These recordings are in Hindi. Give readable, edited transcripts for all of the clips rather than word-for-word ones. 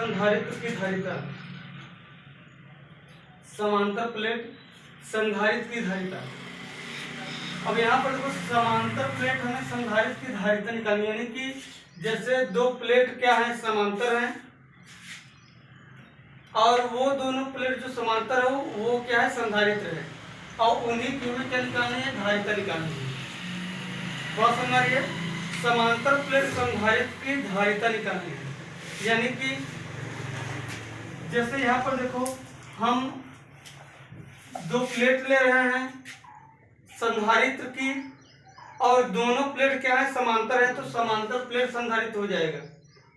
संधारित्र की धारिता, समांतर प्लेट संधारित्र की धारिता। अब यहाँ पर देखो समांतर प्लेट हमें संधारित्र की धारिता निकालनी, यानी कि जैसे दो प्लेट क्या है समांतर हैं और वो दोनों प्लेट जो समांतर हो वो क्या है संधारित्र है, और उन्हीं की हमें क्या निकालनी है, धारिता निकालनी है। बात समझ रही है? समांतर प्लेट संधारित्र की धारिता निकालनी है, यानी कि जैसे यहाँ पर देखो हम दो प्लेट ले रहे हैं संधारित्र की और दोनों प्लेट क्या है समांतर है, तो समांतर प्लेट संधारित्र हो जाएगा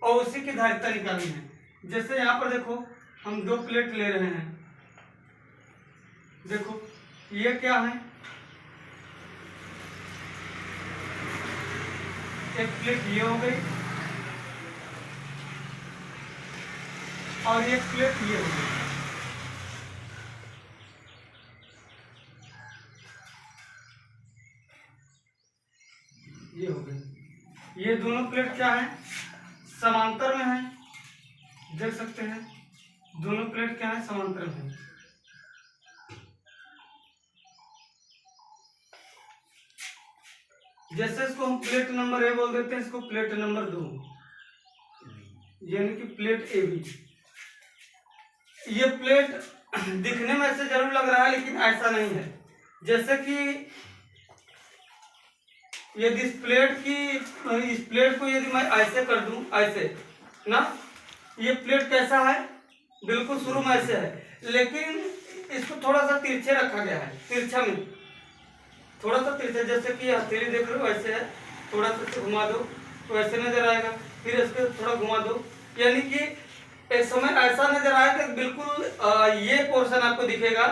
और उसी की धारिता निकालनी है। जैसे यहाँ पर देखो हम दो प्लेट ले रहे हैं, देखो ये क्या है, एक प्लेट ये हो गई और एक प्लेट ये हो गई। ये हो गई। ये दोनों प्लेट क्या है समांतर में है, देख सकते हैं दोनों प्लेट क्या है समांतर में है। जैसे इसको हम प्लेट नंबर ए बोल देते हैं, इसको प्लेट नंबर 2, यानी कि प्लेट ए बी। ये प्लेट दिखने में ऐसे जरूर लग रहा है लेकिन ऐसा नहीं है। जैसे कि यदि इस प्लेट को यदि मैं ऐसे कर दूं, ऐसे ना, ये प्लेट कैसा है बिल्कुल शुरू में ऐसे है, लेकिन इसको थोड़ा सा तिरछे रखा गया है, तिरछा में थोड़ा सा तिरछा, जैसे कि हथेली देख रहे हो ऐसे है, थोड़ा सा घुमा दो तो ऐसे नजर आएगा, फिर इसको थोड़ा घुमा दो, यानी कि एक समय ऐसा नजर आएगा कि बिल्कुल ये पोर्शन आपको दिखेगा,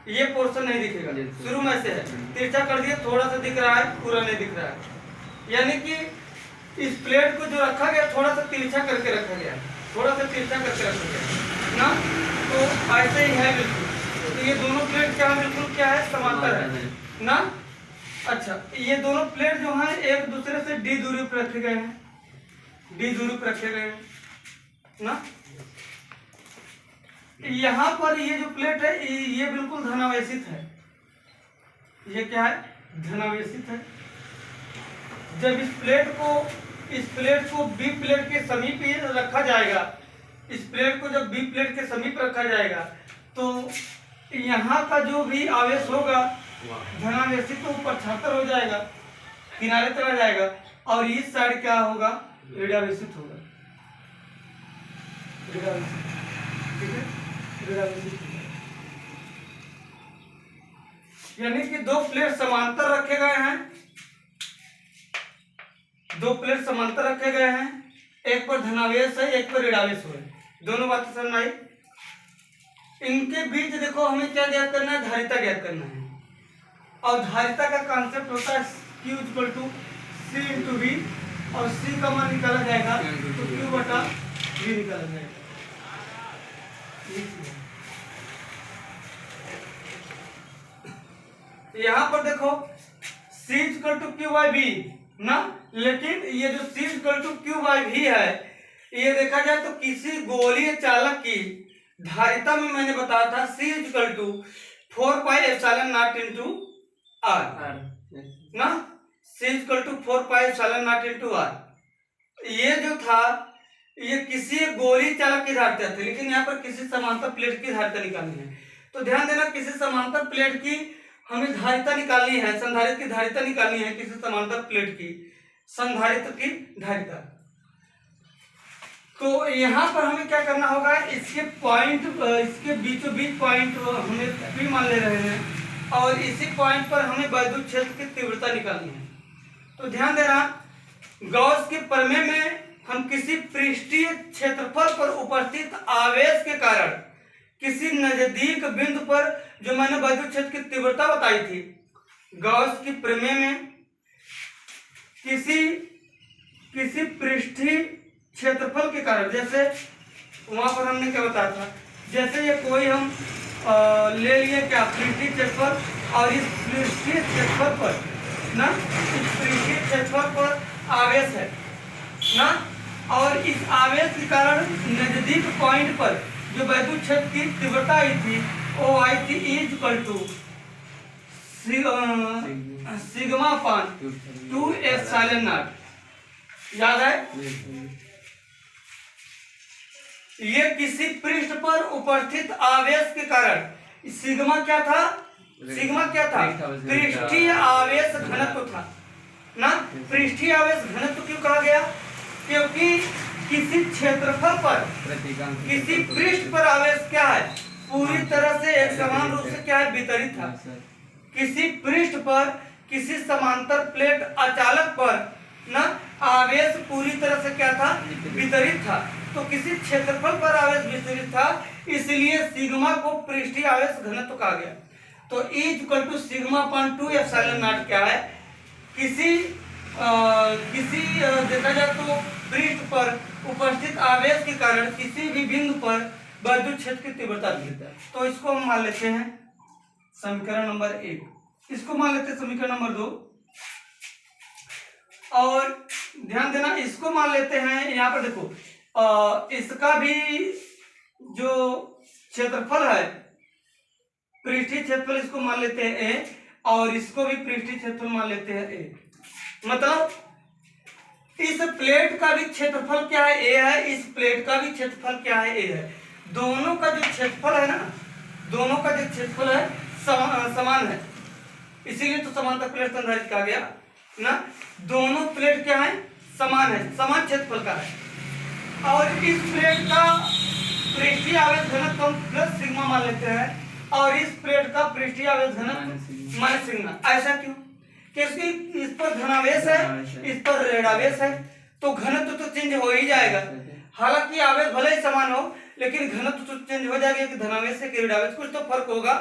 ये पोर्शन नहीं दिखेगा, शुरू में से है, तिरछा कर दिया थोड़ा सा दिख रहा है, पूरा नहीं दिख रहा है। यानी कि इस प्लेट को जो रखा गया थोड़ा सा तिरछा करके रखा गया, थोड़ा सा तिरछा करके रखा गया ना, तो ऐसे ही है बिल्कुल। तो ये दोनों प्लेट क्या है, बिल्कुल क्या है समांतर है ना। अच्छा, ये दोनों प्लेट जो हैं एक दूसरे से डी दूरी पर रखे गए हैं, डी दूरी पर रखे गए हैं ना। यहाँ पर ये जो प्लेट है ये बिल्कुल धनावेशित है, ये क्या है धनावेशित है। जब इस प्लेट को बी प्लेट के समीप रखा जाएगा, इस प्लेट को जब बी प्लेट के समीप रखा जाएगा तो यहाँ का जो भी आवेश होगा धनावेशित तो ऊपर छात्र हो जाएगा, किनारे चला जाएगा, और इस साइड क्या होगा ऋणावेशित होगा, ऋणावेशित, ठीक है, ऋणावेशित। यानी कि दो प्लेट समांतर रखे गए हैं, दो प्लेट समांतर रखे गए हैं, एक पर धनावेश है एक पर ऋणावेश है, दोनों बातें समझ आई। इनके बीच देखो हमें क्या ज्ञात करना है, धारिता ज्ञात करना है, और धारिता का कॉन्सेप्ट होता है Q equal to C into V, और C का मान निकाला जाएगा तो Q बटा V निकाला जाएगा। यहाँ पर देखो C equal to Q by V ना, लेकिन ये जो C equal to Q by V है, ये देखा जाए तो किसी गोलीय चालक की धारिता में मैंने बताया था C equal to 4 pi epsilon not into R ना, C equal to 4 pi epsilon not into R। ये जो था ये किसी गोली चालक की धारिता थी, लेकिन यहाँ पर किसी समांतर प्लेट की धारिता निकालनी है। तो ध्यान देना, किसी समांतर प्लेट की हमें धारिता निकालनी है, संधारित्र की धारिता निकालनी है, किसी समांतर प्लेट की संधारित्र की धारिता। तो यहाँ पर हमें क्या करना होगा, इसके पॉइंट, इसके बीचों बीच पॉइंट हमें P मान ले रहे हैं, और इसी पॉइंट पर हमें वैद्युत क्षेत्र की तीव्रता निकालनी है। तो ध्यान देना, गॉस के प्रमेय में हम किसी पृष्ठीय क्षेत्रफल पर उपस्थित आवेश के कारण किसी नजदीक बिंदु पर, जो मैंने वैद्युत क्षेत्र की तीव्रता बताई थी, गॉस की प्रमेय में किसी पृष्ठीय क्षेत्रफल के कारण, जैसे वहां पर हमने क्या बताया था, जैसे ये कोई हम ले लिए क्या पृष्ठीय क्षेत्रफल, और इस पृष्ठीय क्षेत्रफल पर ना, इस पृष्ठीय क्षेत्रफल पर आवेश है ना, और इस आवेश के कारण नजदीक पॉइंट पर जो वैद्युत क्षेत्र की तीव्रता आई थी वो आई थी इज इक्वल टू सिग्मा पान 2 एप्सिलॉन नॉट। याद है? ये किसी पृष्ठ पर उपस्थित आवेश के कारण सिग्मा क्या था? सिग्मा क्या था? पृष्ठीय आवेश घनत्व था ना। पृष्ठीय आवेश घनत्व क्यों कहा गया? क्योंकि किसी क्षेत्रफल पर किसी पृष्ठ पर आवेश क्या है? पूरी तरह से एक समान रूप से क्या है? वितरित था। किसी पृष्ठ पर किसी समांतर प्लेट अचालक पर ना आवेश पूरी तरह से क्या था? वितरित था। तो किसी क्षेत्रफल पर आवेश वितरित था, इसलिए सिग्मा को पृष्ठीय आवेश घनत्व कहा गया। तो E equal to sigma upon 2 epsilon not क्या है? किसी देखा जाए तो पृष्ठ पर उपस्थित आवेश के कारण किसी भी बिंदु पर वैद्युत क्षेत्र की तीव्रता मिलता है। तो इसको हम मान लेते हैं समीकरण नंबर 1, इसको मान लेते हैं समीकरण नंबर 2, और ध्यान देना इसको मान लेते हैं। यहाँ पर देखो इसका भी जो क्षेत्रफल है पृष्ठीय क्षेत्रफल, इसको मान लेते हैं A, और इसको भी पृष्ठीय क्षेत्रफल मान लेते हैं A। मतलब इस प्लेट का भी क्षेत्रफल क्या है? A है। इस प्लेट का भी क्षेत्रफल क्या है? A है। दोनों का जो क्षेत्रफल है ना, दोनों का जो क्षेत्रफल है समान है, इसीलिए तो समांतर प्लेट संधारित्र कहा गया ना। दोनों प्लेट क्या है? समान है, समान क्षेत्रफल का है। और इस प्लेट का पृष्ठीय आवेश घनत्व हम प्लस सिग्मा मान लेते हैं, और इस प्लेट का पृष्ठीय आवेश घनत्व माइनस सिग्मा। ऐसा क्यों? क्योंकि इस पर धनावेश है, इस पर ऋणावेश है, तो घनत्व तो चेंज हो ही जाएगा। हालांकि आवेश भले ही समान हो, लेकिन घनत्व तो चेंज हो जाएगा कि धनावेश से कि ऋणावेश, कुछ तो फर्क होगा।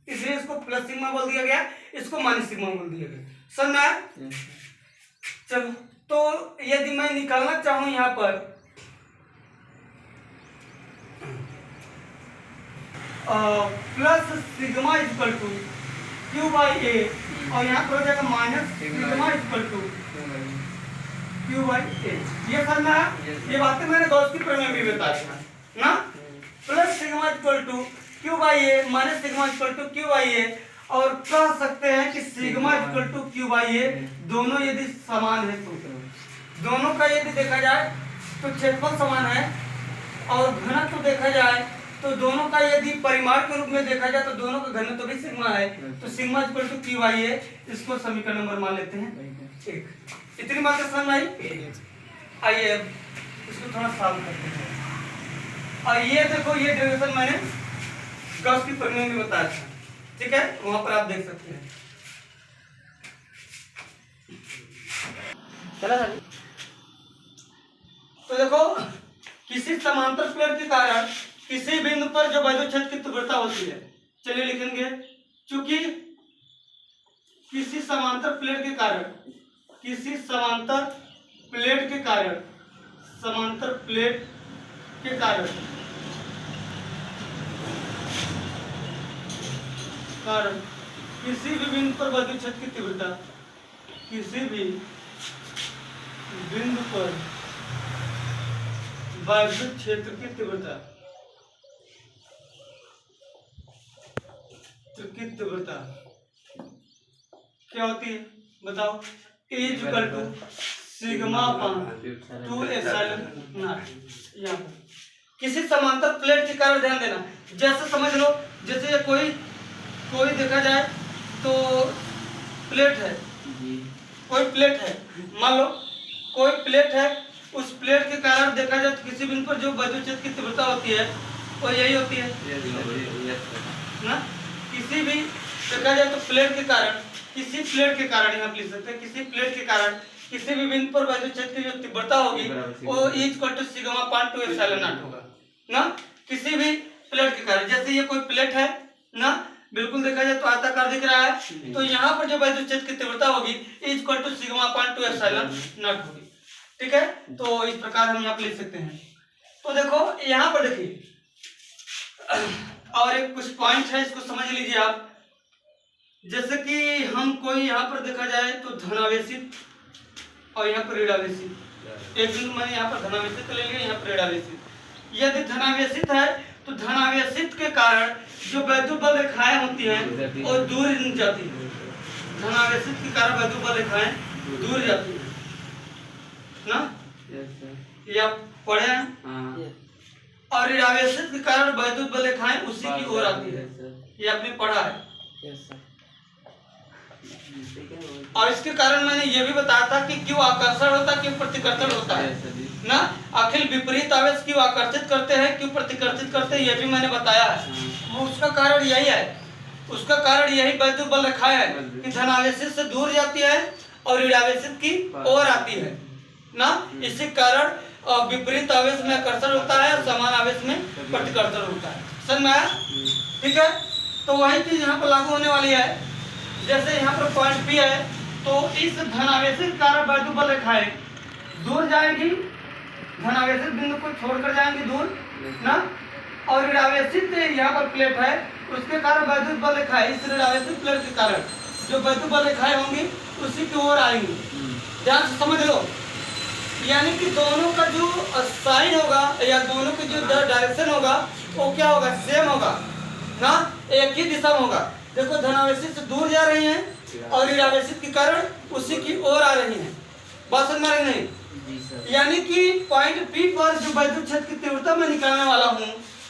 इसलिए इसको प्लस सिग्मा बोल दिया गया, इसको माइनस सिग्मा बोल दिया गया। समझना है? चलो, तो यदि मैं निकालना चाहूं यहाँ पर plus sigma equal to Q by A, और यहाँ पर हो जाएगा minus sigma equal to Q by A. ये समझना है? ये बातें मैंने गॉस की प्रमेय में भी बताया था ना। Plus sigma equal to Q by A minus sigma equal to Q by A, और कह सकते हैं कि sigma equal to Q by A दोनों यदि समान है तो दोनों का यदि देखा जाए तो क्षेत्रफल समान है, और घनत्व तो देखा जाए तो दोनों का यदि परिमाण के रूप में देखा जाए तो दोनों का घनत्व तो भी सिग्मा है। तो sigma equal to Q by A, इसको समीकरण नंबर मान लेते हैं 1। इतनी बातें समझ में आई? आइए इसको थोड़ा साफ करते हैं। और ये देखो, ये डेरिवेशन मैंने गॉस की प्रमेय में बताया था, ठीक है? वहां पर आप देख सकते हैं। चला सर? तो देखो, किसी समांतर प्लेट के कारण किसी बिंदु पर जो वैद्युत क्षेत्र की तीव्रता होती है, चलिए लिखेंगे। चूंकि किसी समांतर प्लेट के कारण किसी समांतर प्लेट के कारण समांतर प्लेट के कारण किसी भी बिंदु पर वैद्युत क्षेत्र की तीव्रता किसी भी बिंदु पर वैद्युत क्षेत्र की तीव्रता क्या होती है बताओ? E equal to sigma upon 2 epsilon naught. यहाँ पर किसी समांतर प्लेट के कारण ध्यान देना, जैसे समझ लो, जैसे कोई देखा जाए तो प्लेट है, कोई प्लेट है, मान लो कोई प्लेट है, उस प्लेट के कारण देखा जाए तो किसी बिंदु पर जो वैद्युत क्षेत्र की तीव्रता होती है वो यही होती है ना। किसी भी देखा जाए तो प्लेट के कारण, किसी प्लेट के कारण यहाँ लिख सकते हैं, किसी प्लेट के कारण किसी भी बिंदु पर वैद्युत क्षेत्र की जो तीव्रता होगी वो E equal to sigma upon 2 epsilon naught होगा ना। किसी भी प्लेट के कारण, जैसे ये कोई प्लेट है ना, बिल्कुल देखा जाए तो आयताकार दिख रहा है, तो यहाँ पर जो वैद्युत क्षेत्र की तीव्रता होगी E equal to sigma upon 2 epsilon naught होगी, ठीक है? तो इस प्रकार हम यहाँ पर लिख सकते हैं। तो देखो यहाँ पर देखिए, और एक कुछ पॉइंट है, इसको समझ लीजिए आप। जैसे कि हम कोई यहाँ पर देखा जाए तो धनावेशित और यहाँ पर ऋणावेशित, एक बिंदु मैंने यहाँ पर धनावेशित ले लिया, यहाँ पर ऋणावेशित। यदि धनावेशित है तो धनावेशित के कारण जो वैद्युत बल रेखाएं होती हैं वो दूर जाती है। धनावेशित के कारण वैद्युत बल रेखाएं दूर जाती है ना, ये आप पढ़े हैं। और ऋणावेशित के कारण वैद्युत बल रेखाएं उसी की ओर आती है, ये आपने पढ़ा है। और इसके कारण मैंने ये भी बताया था कि क्यों आकर्षण होता है, क्यों प्रतिकर्षण होता है ना। अखिल विपरीत आवेश क्यों आकर्षित करते हैं, क्यों प्रतिकर्षित करते हैं, ये भी मैंने बताया है। उसका कारण यही है, उसका कारण यही वैद्युत बल रेखाएं है कि धनावेशित से दूर जाती है और ऋणावेशित की ओर आती है ना। इसी कारण विपरीत आवेश में आकर्षण होता है और समान आवेश में प्रतिकर्षण होता है। समझ में आया? ठीक है, तो वही चीज यहाँ पर लागू होने वाली है। जैसे यहाँ पर पॉइंट P है, तो इस धनावेशित कारण वैद्युत बल रेखाएं दूर जाएंगी, धनावेशित बिंदु को छोड़कर जाएंगी दूर ना। और ऋणावेशित यहाँ पर प्लेट है, उसके कारण वैद्युत बल रेखाएं इस ऋणावेशित प्लेट के कारण जो वैद्युत बल रेखाएं होंगी उसी की ओर आएंगी। ध्यान से समझ लो, यानी कि दोनों का जो साइन होगा या दोनों की जो डायरेक्शन होगा वो क्या होगा, सेम होगा ना, एक ही दिशा में होगा। देखो धनावेशित से दूर जा रही हैं और ऋणावेशित के कारण उसी की ओर आ रही हैं। बात समझ में आ रही नहीं? यानी कि पॉइंट P पर जो वैद्युत क्षेत्र की तीव्रता मैं निकालने वाला हूँ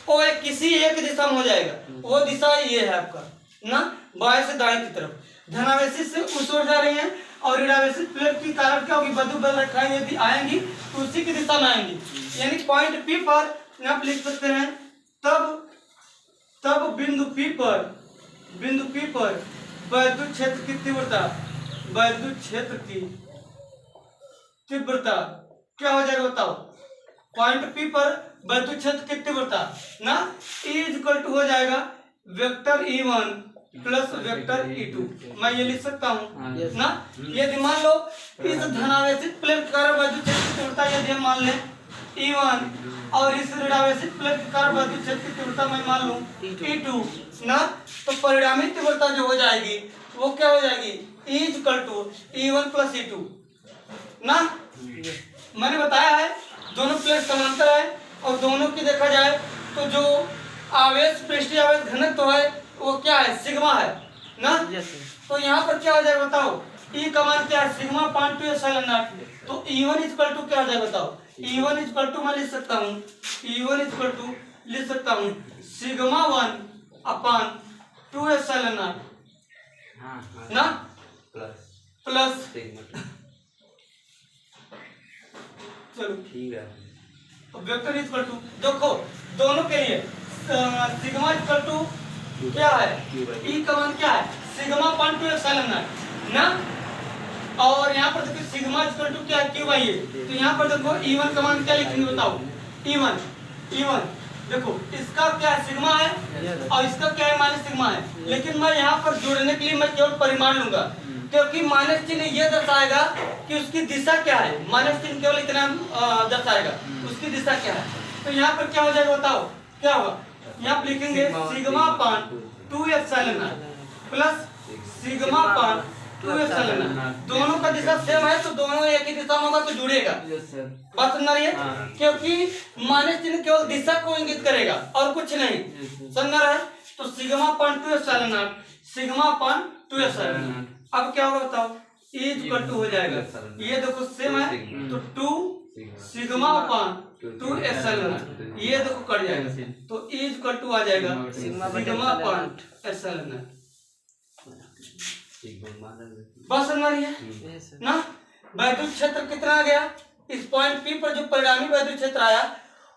वो किसी एक दिशा में हो जाएगा। वो दिशा ये है आपका ना, बाएं से दाएं की तरफ। धनावेशित से उस ओर जा रही हैं और ऋणावेशित प्लेट के कारण क्या होगी, वैद्युत बल रेखाएं यदि आएंगी तो उसी की दिशा में आएंगी। यानी पॉइंट P पर आप लिख सकते हैं तब बिंदु P पर वैद्युत क्षेत्र की तीव्रता, वैद्युत क्षेत्र की तीव्रता क्या हो जाएगा बताओ। पॉइंट P पर वैद्युत क्षेत्र की तीव्रता ना E= हो जाएगा vector E1 plus vector E2। मैं ये लिख सकता हूँ ना। यदि मान लो इस धनावेशित प्लेट के कारण वैद्युत क्षेत्र की तीव्रता यदि हम मान लें E1 और इस ऋणावेशित प्लेट के कारण वैद्युत क्षेत्र की तीव्रता मैं मान लूं E2 ना, तो परिणामी तीव्रता जो हो जाएगी वो क्या हो जाएगी, E=E1 प्लस E2 ना। मैंने बताया है दोनों प्लेट समांतर है और दोनों की देखा जाए तो जो आवेश पृष्ठीय आवेश घनत्व है वो क्या है, सिग्मा है ना। तो यहाँ पर क्या हो जाएगा बताओ, E का मान क्या है, सिग्मा अपान 2ε0। तो E1 क्या हो जाएगा बताओ। E1 मैं लिख सकता हूँ, E1 लिख सकता हूँ सिग्मा 1 अपान 2ε0 ना प्लस चलो ठीक है। वेक्टर देखो दोनों के लिए सिग्मा क्या है, E का मान क्या है, सिग्मा अपान 2ε0 ना। और यहाँ पर देखो सिग्मा क्या है, क्यू बाई ए। तो यहाँ पर देखो E1 का मान क्या लिखेंगे बताओ, E1 देखो इसका क्या है, सिग्मा है और इसका क्या है, माइनस सिग्मा है। लेकिन मैं यहाँ पर जोड़ने के लिए मैं केवल परिमाण लूंगा, क्योंकि माइनस चिन्ह ये दर्शाएगा कि उसकी दिशा क्या है। माइनस चिन्ह केवल इतना दर्शाएगा उसकी दिशा क्या है। तो यहाँ पर क्या हो जाएगा बताओ, क्या होगा, यहाँ पर लिखेंगे sigma upon 2ε0 plus sigma upon 2ε0। दोनों का दिशा सेम है तो दोनों एक ही दिशा में होगा तो जुड़ेगा। बात समझ रही है? क्योंकि माइनस चिन्ह केवल दिशा को इंगित करेगा और कुछ नहीं। समझ रहा है? तो सिग्मा अपान 2ε0 सिग्मा अपान 2ε0। अब क्या होगा बताओ, E= हो जाएगा, ये देखो सेम है तो 2 सिग्मा अपान 2ε0, ये देखो कट जाएगा तो E= आ जाएगा सिग्मा अपान ε0। बस समझ रही है ना। वैद्युत क्षेत्र कितना आ गया, इस पॉइंट P पर जो परिणामी वैद्युत क्षेत्र आया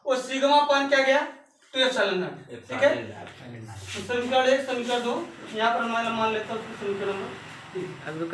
वो सिग्मा अपान क्या गया 2ε0। ठीक है, समीकरण 1 समीकरण 2 यहाँ पर मान लेता हूँ समीकरण 2।